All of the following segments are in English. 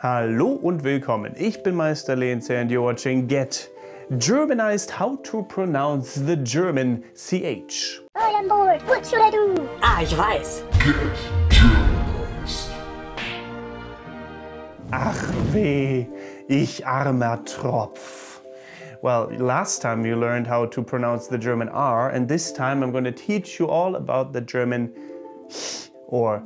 Hallo und willkommen. Ich bin Meister Lenze and you're watching Get Germanized, how to pronounce the German CH. I am bored. What should I do? Ich weiß. Get Germanized. Ach weh, ich armer Tropf. Well, last time you learned how to pronounce the German R, and this time I'm going to teach you all about the German or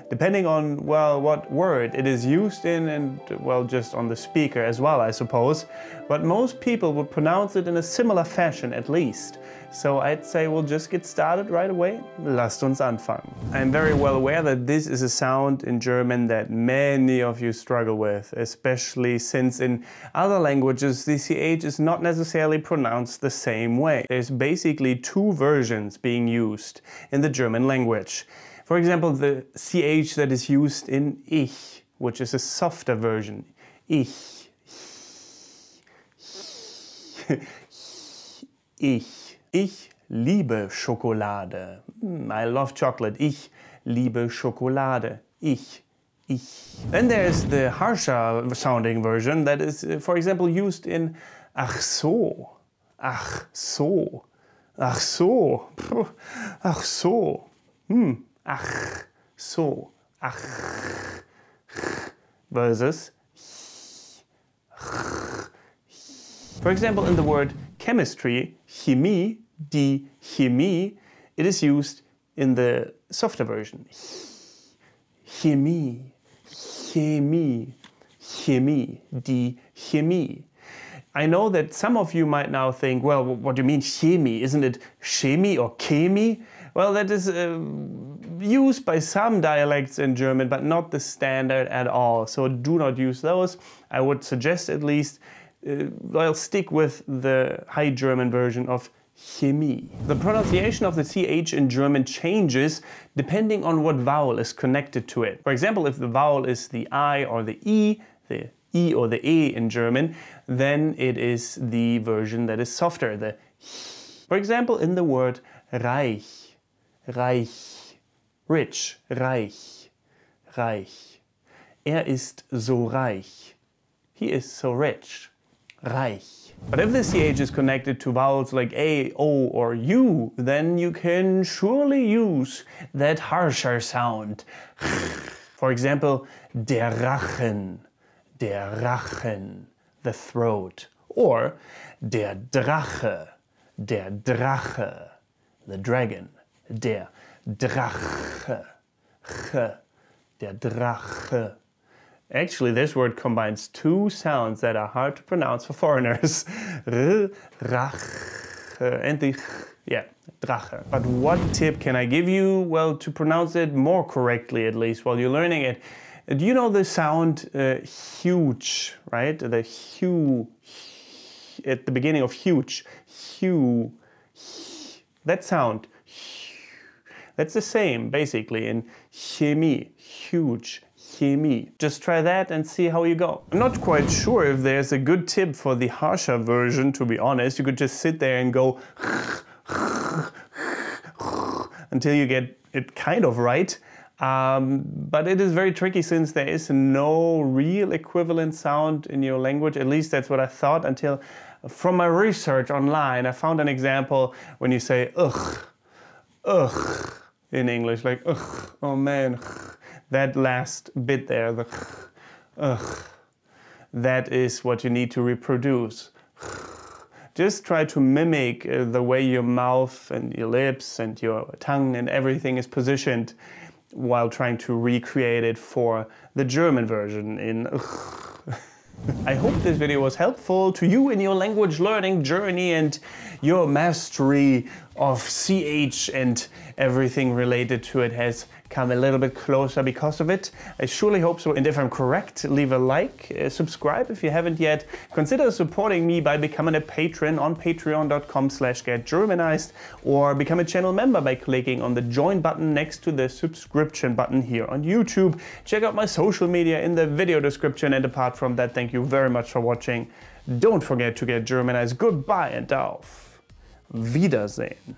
depending on, well, what word it is used in and, well, just on the speaker as well, I suppose. But most people would pronounce it in a similar fashion at least. So I'd say we'll just get started right away. Lasst uns anfangen. I'm very well aware that this is a sound in German that many of you struggle with, especially since in other languages the CH is not necessarily pronounced the same way. There's basically two versions being used in the German language. For example, the CH that is used in ich, which is a softer version. Ich. Ich. Ich liebe Schokolade. I love chocolate. Ich liebe Schokolade. Ich. Then there's the harsher sounding version that is, for example, used in ach so. Ach so. Ach so. Ach so. Ach so, ach, versus for example, in the word chemistry, Chemie, die Chemie, it is used in the softer version. Chemie, Chemie, Chemie, die Chemie. I know that some of you might now think, well, what do you mean Chemie? Isn't it Chemie or Chemie? Well, that is used by some dialects in German, but not the standard at all. So do not use those. I would suggest at least, well, stick with the High German version of Chemie. The pronunciation of the CH in German changes depending on what vowel is connected to it. For example, if the vowel is the I or the I or the E in German, then it is the version that is softer, the H. For example, in the word reich, reich, rich, reich, reich. Ist so reich. He is so rich, reich. But if the CH is connected to vowels like A, O, or U, then you can surely use that harsher sound. For example, der Rachen, the throat. Or der Drache, the dragon. Der Drache, der Drache. Actually, this word combines two sounds that are hard to pronounce for foreigners. Rach, and the, yeah, Drache. But what tip can I give you? Well, to pronounce it more correctly, at least, while you're learning it. Do you know the sound huge, right? The hue at the beginning of huge. Hue. That sound. That's the same, basically, in Chemie, huge, Chemie. Just try that and see how you go. I'm not quite sure if there's a good tip for the harsher version, to be honest. You could just sit there and go until you get it kind of right. But it is very tricky since there is no real equivalent sound in your language. At least that's what I thought until from my research online, I found an example when you say ugh, ugh. In English, like, ugh, oh man, that last bit there, the ugh, that is what you need to reproduce. Just try to mimic the way your mouth and your lips and your tongue and everything is positioned while trying to recreate it for the German version in ugh. I hope this video was helpful to you in your language learning journey and your mastery of CH and everything related to it has come a little bit closer because of it. I surely hope so. And if I'm correct, leave a like, subscribe if you haven't yet. Consider supporting me by becoming a patron on patreon.com/getgermanized or become a channel member by clicking on the join button next to the subscription button here on YouTube. Check out my social media in the video description, and apart from that, thank you very much for watching. Don't forget to get Germanized. Goodbye and auf Wiedersehen.